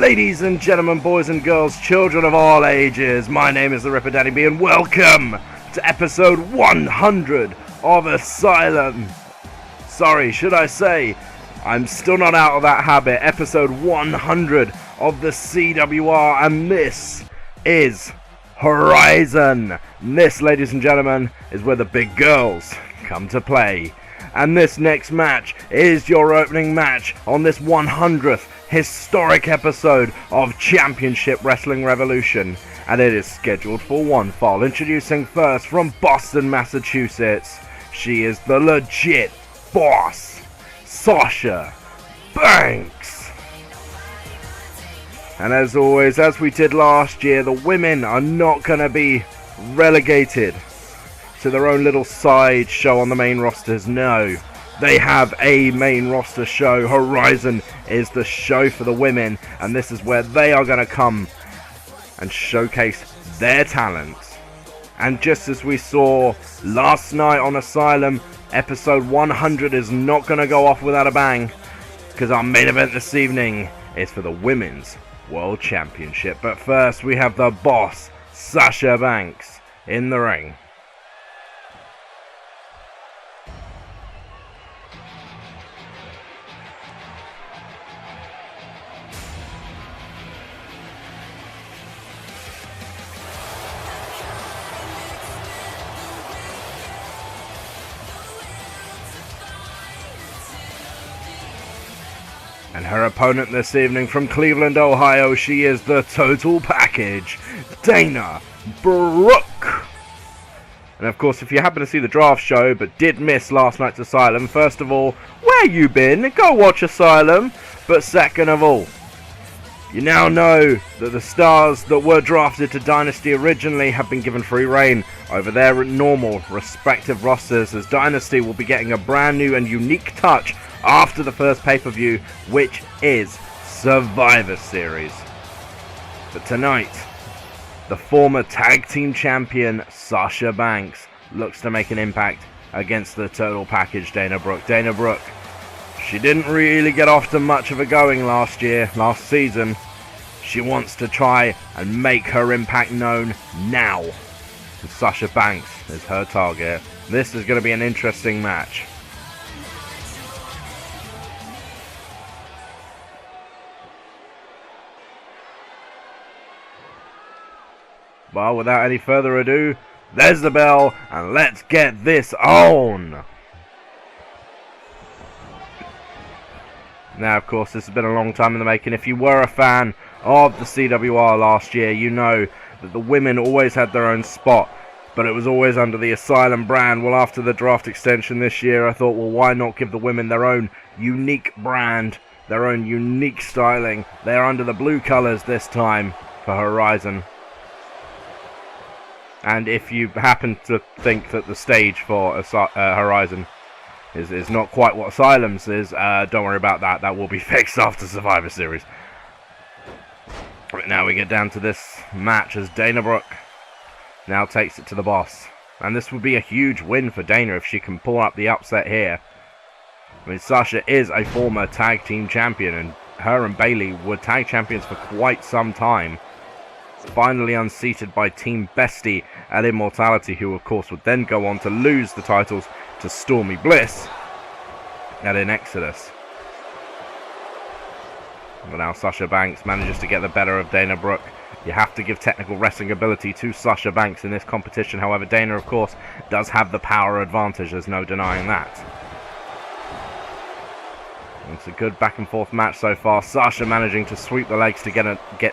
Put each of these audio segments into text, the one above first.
Ladies and gentlemen, boys and girls, children of all ages, my name is the Ripper Daddy B, and welcome to episode 100 of Asylum. Sorry, should I say, I'm still not out of that habit. Episode 100 of the CWR, and this is Horizon. This, ladies and gentlemen, is where the big girls come to play. And this next match is your opening match on this 100th historic episode of Championship Wrestling Revolution, and it is scheduled for one fall. Introducing first from Boston, Massachusetts, she is the legit boss, Sasha Banks. And as always, as we did last year, the women are not going to be relegated to their own little side show on the main rosters. No, they have a main roster show. Horizon is the show for the women, and this is where they are going to come and showcase their talents. And just as we saw last night on Asylum, episode 100 is not going to go off without a bang, because our main event this evening is for the Women's World Championship. But first, we have the boss, Sasha Banks, in the ring. And her opponent this evening from Cleveland, Ohio, she is the total package, Dana Brooke. And of course, if you happen to see the draft show but did miss last night's Asylum, first of all, where you been? Go watch Asylum. But second of all, you now know that the stars that were drafted to Dynasty originally have been given free reign over their normal respective rosters, as Dynasty will be getting a brand new and unique touch after the first pay-per-view, which is Survivor Series. But tonight, the former tag team champion Sasha Banks looks to make an impact against the total package Dana Brooke. Dana Brooke, she didn't really get off to much of a going last season. She wants to try and make her impact known now. And Sasha Banks is her target. This is going to be an interesting match. Well, without any further ado, there's the bell, and let's get this on! Now, of course, this has been a long time in the making. If you were a fan of the CWR last year, you know that the women always had their own spot, but it was always under the Asylum brand. Well, after the draft extension this year, I thought, well, why not give the women their own unique brand, their own unique styling? They're under the blue colors this time for Horizon. And if you happen to think that the stage for Horizon is not quite what Asylum's is, don't worry about that. That will be fixed after Survivor Series. But now we get down to this match as Dana Brooke now takes it to the boss. And this would be a huge win for Dana if she can pull up the upset here. I mean, Sasha is a former tag team champion, and her and Bayley were tag champions for quite some time. Finally unseated by Team Bestie at Immortality, who of course would then go on to lose the titles to Stormy Bliss at In Exodus. But now Sasha Banks manages to get the better of Dana Brooke. You have to give technical wrestling ability to Sasha Banks in this competition. However, Dana of course does have the power advantage, there's no denying that. It's a good back and forth match so far. Sasha managing to sweep the legs to get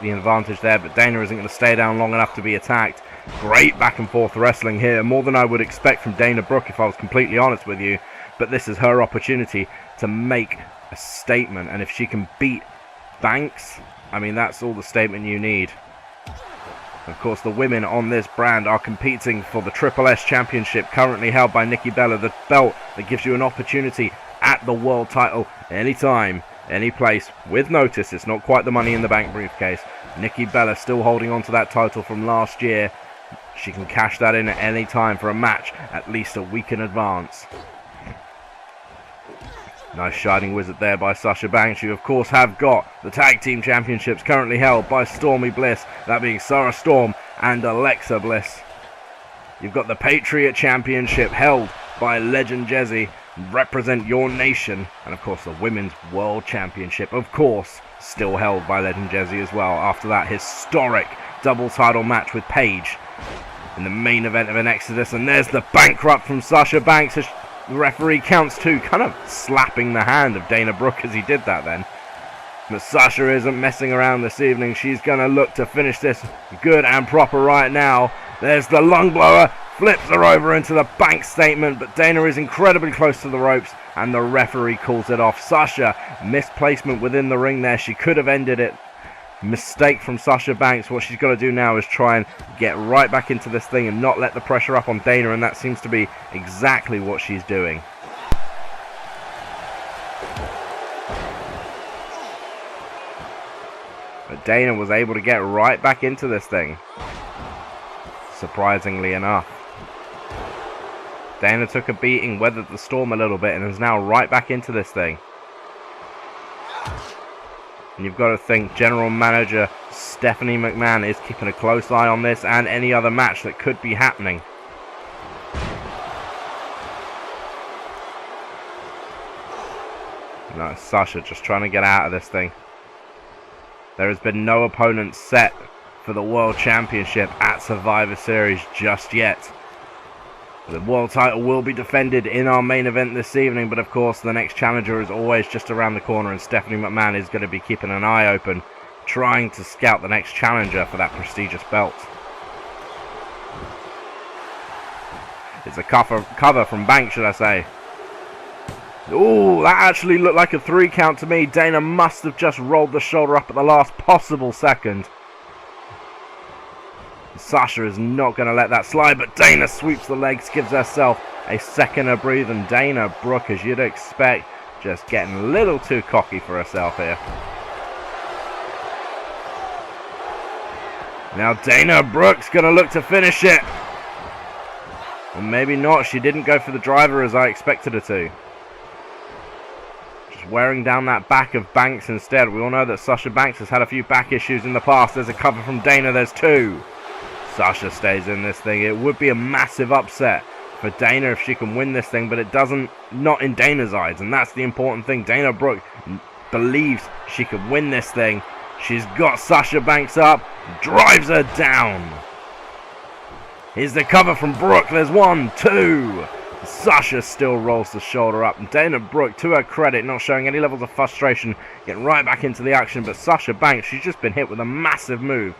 the advantage there, but Dana isn't going to stay down long enough to be attacked. Great back and forth wrestling here, more than I would expect from Dana Brooke if I was completely honest with you. But this is her opportunity to make a statement, and if she can beat Banks, I mean, that's all the statement you need. Of course, the women on this brand are competing for the Triple S Championship, currently held by Nikki Bella, the belt that gives you an opportunity at the world title anytime, any place, with notice. It's not quite the Money in the Bank briefcase. Nikki Bella still holding on to that title from last year. She can cash that in at any time for a match at least a week in advance. Nice shining wizard there by Sasha Banks. You of course have got the tag team championships currently held by Stormy Bliss, that being Sarah Storm and Alexa Bliss. You've got the Patriot Championship held by LegenJezzie, represent your nation, and of course the Women's World Championship, of course, still held by LegenJezzie as well, after that historic double title match with Paige in the main event of an Exodus. And there's the bankrupt from Sasha Banks. The referee counts two, kind of slapping the hand of Dana Brooke as he did that then. But Sasha isn't messing around this evening. She's going to look to finish this good and proper right now. There's the lung blower, flips her over into the bank statement, but Dana is incredibly close to the ropes and the referee calls it off. Sasha, misplacement within the ring there. She could have ended it. Mistake from Sasha Banks. What she's got to do now is try and get right back into this thing and not let the pressure up on Dana, and that seems to be exactly what she's doing. But Dana was able to get right back into this thing, surprisingly enough. Dana took a beating, weathered the storm a little bit, and is now right back into this thing. And you've got to think General Manager Stephanie McMahon is keeping a close eye on this and any other match that could be happening. No, Sasha just trying to get out of this thing. There has been no opponent set for the World Championship at Survivor Series just yet. The world title will be defended in our main event this evening, but of course the next challenger is always just around the corner, and Stephanie McMahon is going to be keeping an eye open, trying to scout the next challenger for that prestigious belt. It's a cover from Banks, should I say. Ooh, that actually looked like a 3 count to me. Dana must have just rolled the shoulder up at the last possible second. Sasha is not going to let that slide, but Dana sweeps the legs, gives herself a second to breathe, and Dana Brooke, as you'd expect, just getting a little too cocky for herself here. Now Dana Brooke's going to look to finish it. Or maybe not, she didn't go for the driver as I expected her to. Just wearing down that back of Banks instead. We all know that Sasha Banks has had a few back issues in the past. There's a cover from Dana, there's 2. Sasha stays in this thing. It would be a massive upset for Dana if she can win this thing, but it doesn't, not in Dana's eyes, and that's the important thing. Dana Brooke believes she can win this thing. She's got Sasha Banks up, drives her down. Here's the cover from Brooke. There's 1, 2. Sasha still rolls the shoulder up, and Dana Brooke, to her credit, not showing any levels of frustration, getting right back into the action. But Sasha Banks, she's just been hit with a massive move.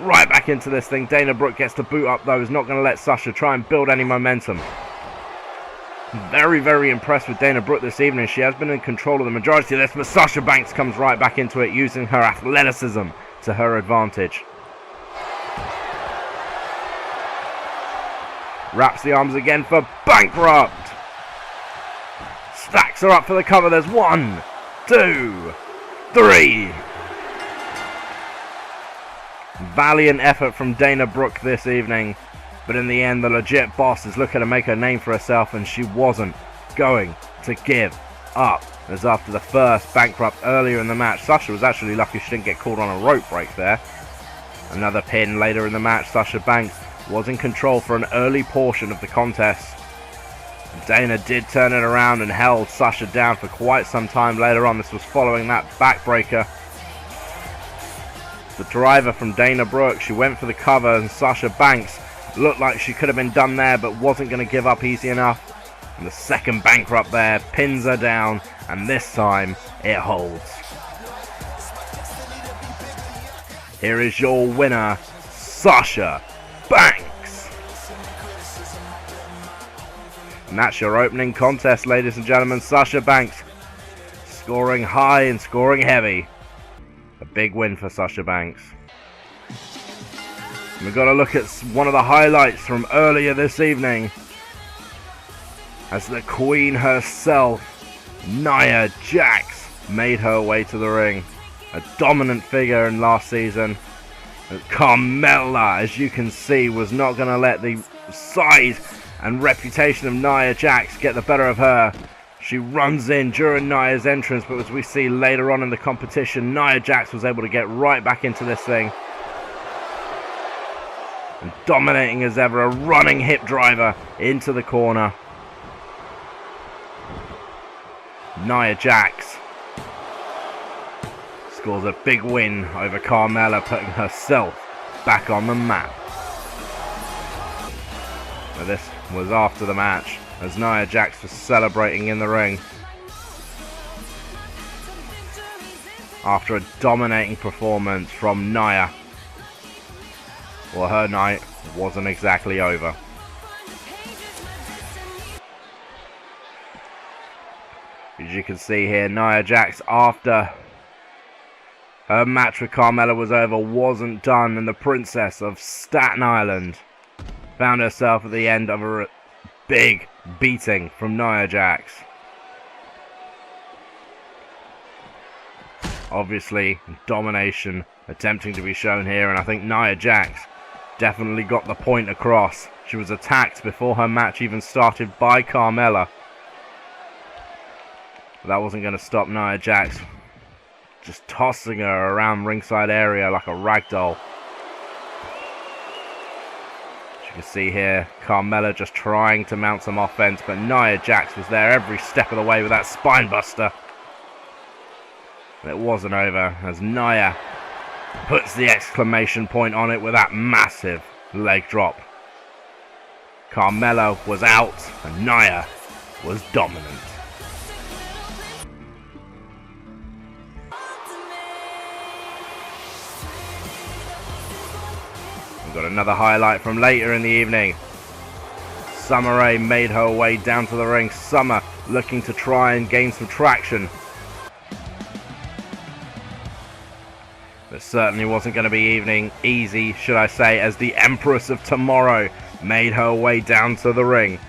Right back into this thing. Dana Brooke gets to boot up though, is not going to let Sasha try and build any momentum. Very, very impressed with Dana Brooke this evening. She has been in control of the majority of this, but Sasha Banks comes right back into it, using her athleticism to her advantage. Wraps the arms again for bankrupt. Stacks her up for the cover. There's 1, 2, 3. Valiant effort from Dana Brooke this evening. But in the end, the legit boss is looking to make a name for herself, and she wasn't going to give up. As after the first bankrupt earlier in the match, Sasha was actually lucky she didn't get caught on a rope break there. Another pin later in the match. Sasha Banks was in control for an early portion of the contest. Dana did turn it around and held Sasha down for quite some time later on. This was following that backbreaker. The driver from Dana Brooke, she went for the cover, and Sasha Banks looked like she could have been done there, but wasn't going to give up easy enough. And the second bankrupt there pins her down, and this time it holds. Here is your winner, Sasha Banks. And that's your opening contest, ladies and gentlemen. Sasha Banks scoring high and scoring heavy. A big win for Sasha Banks. And we've got to look at one of the highlights from earlier this evening, as the Queen herself, Nia Jax, made her way to the ring. A dominant figure in last season. Carmella, as you can see, was not going to let the size and reputation of Nia Jax get the better of her. She runs in during Nia's entrance, but as we see later on in the competition, Nia Jax was able to get right back into this thing. And dominating as ever, a running hip driver into the corner. Nia Jax scores a big win over Carmella, putting herself back on the map. Now this was after the match, as Nia Jax was celebrating in the ring. After a dominating performance from Nia. Well, her night wasn't exactly over. As you can see here, Nia Jax, after her match with Carmella was over, wasn't done, and the Princess of Staten Island found herself at the end of a big beating from Nia Jax. Obviously, domination attempting to be shown here, and I think Nia Jax definitely got the point across. She was attacked before her match even started by Carmella. But that wasn't going to stop Nia Jax just tossing her around ringside area like a rag doll. As you can see here, Carmella just trying to mount some offense, but Nia Jax was there every step of the way with that spine buster. And it wasn't over, as Nia puts the exclamation point on it with that massive leg drop. Carmella was out and Nia was dominant. We've got another highlight from later in the evening. Summer Rae made her way down to the ring. Summer looking to try and gain some traction. But certainly wasn't going to be easy, should I say, as the Empress of Tomorrow made her way down to the ring.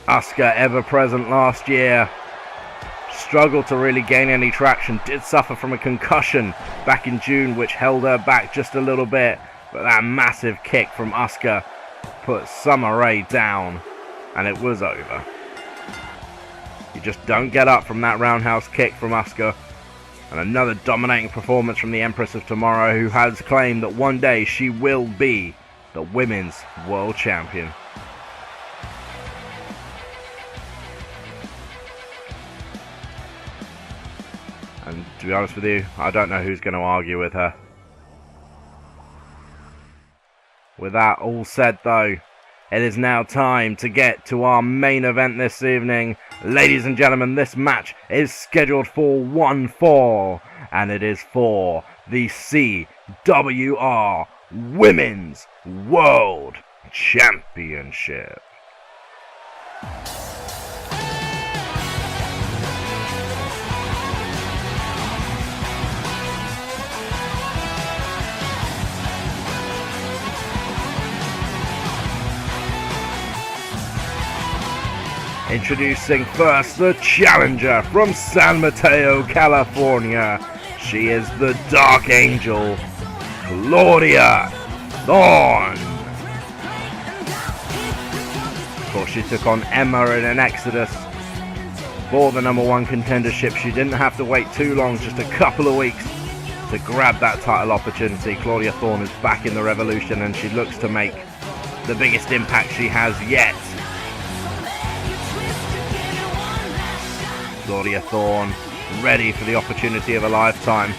Asuka, ever present last year, struggled to really gain any traction, did suffer from a concussion back in June, which held her back just a little bit, but that massive kick from Asuka put Summer Rae down, and it was over. You just don't get up from that roundhouse kick from Asuka. And another dominating performance from the Empress of Tomorrow, who has claimed that one day she will be the Women's World Champion. And to be honest with you, I don't know who's going to argue with her. With that all said though, it is now time to get to our main event this evening. Ladies and gentlemen, this match is scheduled for one fall, and it is for the CWR Women's World Championship. Introducing first the challenger from San Mateo, California. She is the Dark Angel, Clauida Thorn. Of course, she took on Emma in an exodus for the #1 contendership. She didn't have to wait too long, just a couple of weeks to grab that title opportunity. Claudia Thorn is back in the Revolution, and she looks to make the biggest impact she has yet. Claudia Thorn, ready for the opportunity of a lifetime.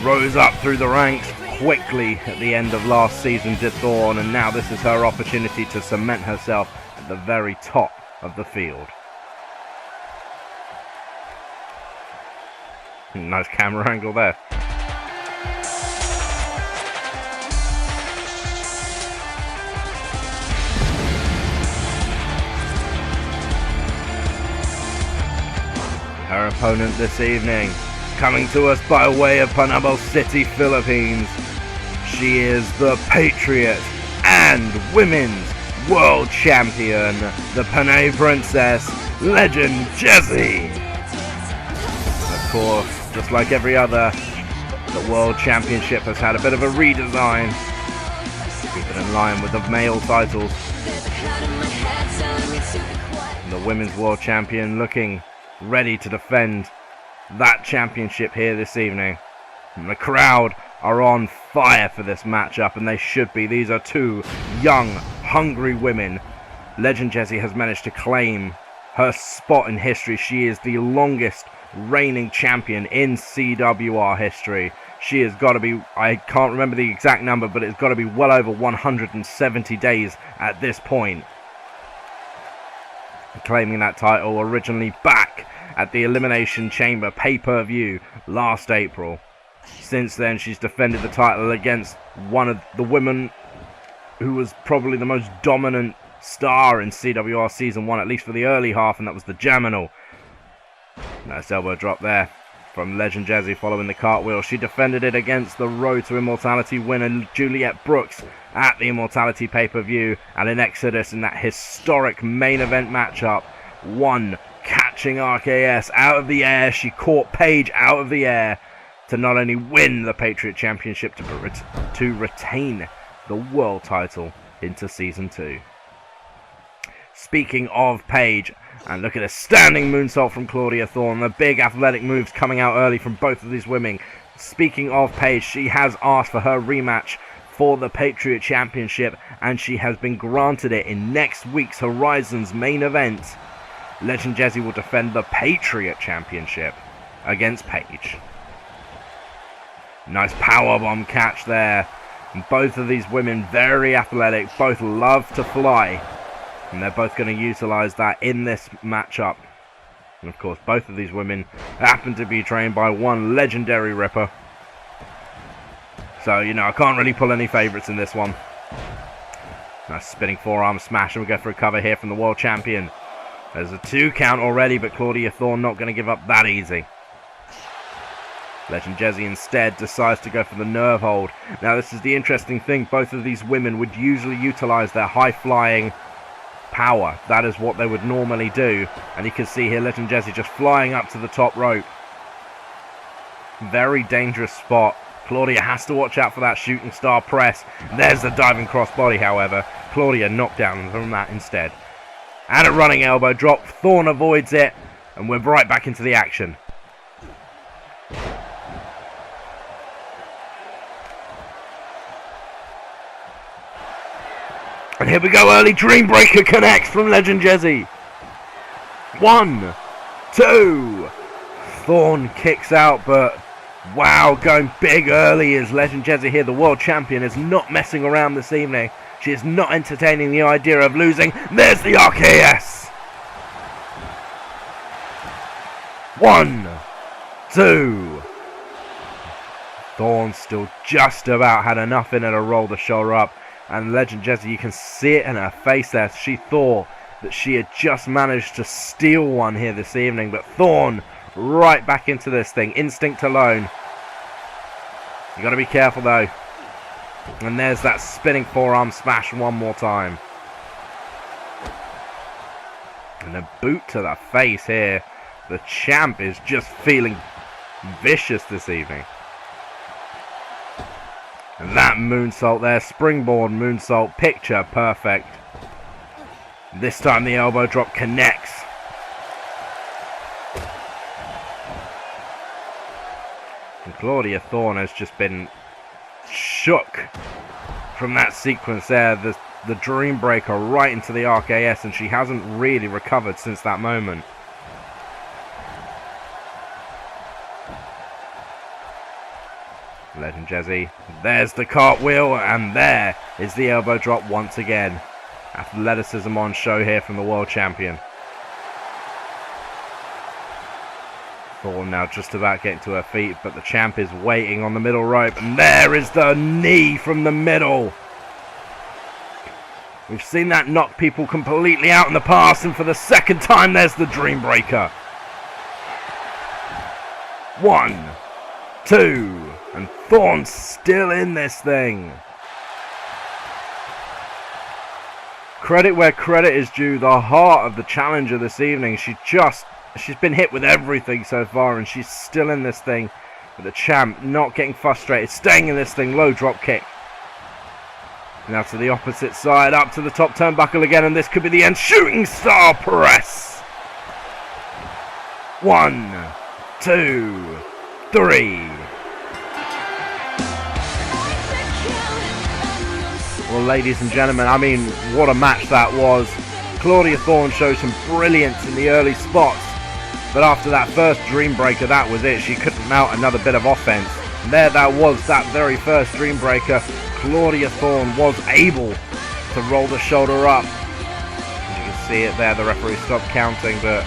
Rose up through the ranks quickly at the end of last season, did Thorn, and now this is her opportunity to cement herself at the very top of the field. Nice camera angle there. Her opponent this evening, coming to us by way of Panama City, Philippines. She is the Patriot and Women's World Champion, the Panay Princess, LegenJezzie. Of course, just like every other, the World Championship has had a bit of a redesign, keep it in line with the male titles. The the Women's World Champion looking ready to defend that championship here this evening. And the crowd are on fire for this matchup, and they should be. These are two young, hungry women. LegenJezzie has managed to claim her spot in history. She is the longest reigning champion in CWR history. She has got to be, I can't remember the exact number, but it's got to be well over 170 days at this point. Claiming that title originally back at the Elimination Chamber pay-per-view last April. Since then, she's defended the title against one of the women who was probably the most dominant star in CWR Season 1, at least for the early half, and that was the Jaminal. Nice elbow drop there from LegenJezzie following the cartwheel. She defended it against the Road to Immortality winner Juliet Brooks at the Immortality pay-per-view, and in Exodus in that historic main event matchup. One catching RKS out of the air. She caught Paige out of the air to not only win the Patriot Championship, to retain the world title into Season 2. Speaking of Paige, and look at a standing moonsault from Claudia Thorn. The big athletic moves coming out early from both of these women. Speaking of Paige, she has asked for her rematch for the Patriot Championship, and she has been granted it in next week's Horizons main event. LegenJezzie will defend the Patriot Championship against Paige. Nice powerbomb catch there. And both of these women very athletic, both love to fly. And they're both going to utilize that in this matchup. And of course, both of these women happen to be trained by one legendary Ripper. So, you know, I can't really pull any favorites in this one. Nice spinning forearm smash, and we go for a cover here from the world champion. There's a 2 count already, but Claudia Thorn not going to give up that easy. LegenJezzie instead decides to go for the nerve hold. Now, this is the interesting thing. Both of these women would usually utilize their high-flying power. That is what they would normally do. And you can see here LegenJezzie just flying up to the top rope. Very dangerous spot. Claudia has to watch out for that shooting star press. There's the diving crossbody, however. Claudia knocked down from that instead. And a running elbow drop. Thorn avoids it. And we're right back into the action. And here we go, early Dreambreaker connects from LegenJezzie. 1, 2. Thorn kicks out, but wow, going big early is LegenJezzie here. The world champion is not messing around this evening. She is not entertaining the idea of losing. There's the RKS. 1, 2. Thorn still just about had enough in her to roll the shoulder up. And LegenJezzie, you can see it in her face there. She thought that she had just managed to steal one here this evening. But Thorn right back into this thing. Instinct alone. You got to be careful though. And there's that spinning forearm smash one more time. And a boot to the face here. The champ is just feeling vicious this evening. And that moonsault there, springboard moonsault, picture perfect. This time the elbow drop connects. And Claudia Thorn has just been shook from that sequence there. The Dreambreaker right into the RKS, and she hasn't really recovered since that moment. LegenJezzie, there's the cartwheel, and there is the elbow drop once again. Athleticism on show here from the world champion. Thorn now just about getting to her feet, but the champ is waiting on the middle rope, and there is the knee from the middle. We've seen that knock people completely out in the past, and for the second time there's the Dreambreaker. 1, 2, and Thorn's still in this thing. Credit where credit is due. The heart of the challenger this evening. She's been hit with everything so far, and she's still in this thing. But the champ not getting frustrated, staying in this thing. Low drop kick. Now to the opposite side, up to the top turnbuckle again, and this could be the end. Shooting star press. 1, 2, 3. Well, ladies and gentlemen, I mean, what a match that was. Claudia Thorn showed some brilliance in the early spots, but after that first Dreambreaker, that was it. She couldn't mount another bit of offense. And there that was, that very first Dreambreaker. Claudia Thorn was able to roll the shoulder up. As you can see it there, the referee stopped counting, but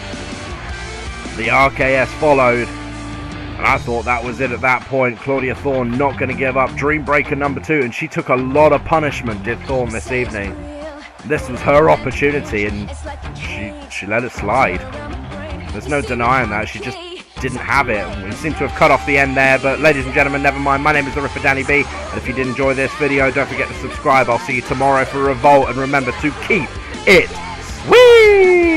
the RKS followed. And I thought that was it at that point. Claudia Thorn not going to give up. Dreambreaker number 2, and she took a lot of punishment, did Thorn, this evening. This was her opportunity, and she let it slide. There's no denying that. She just didn't have it. We seem to have cut off the end there, but ladies and gentlemen, never mind. My name is the Ripper Danny B, and if you did enjoy this video, don't forget to subscribe. I'll see you tomorrow for Revolt, and remember to keep it sweet!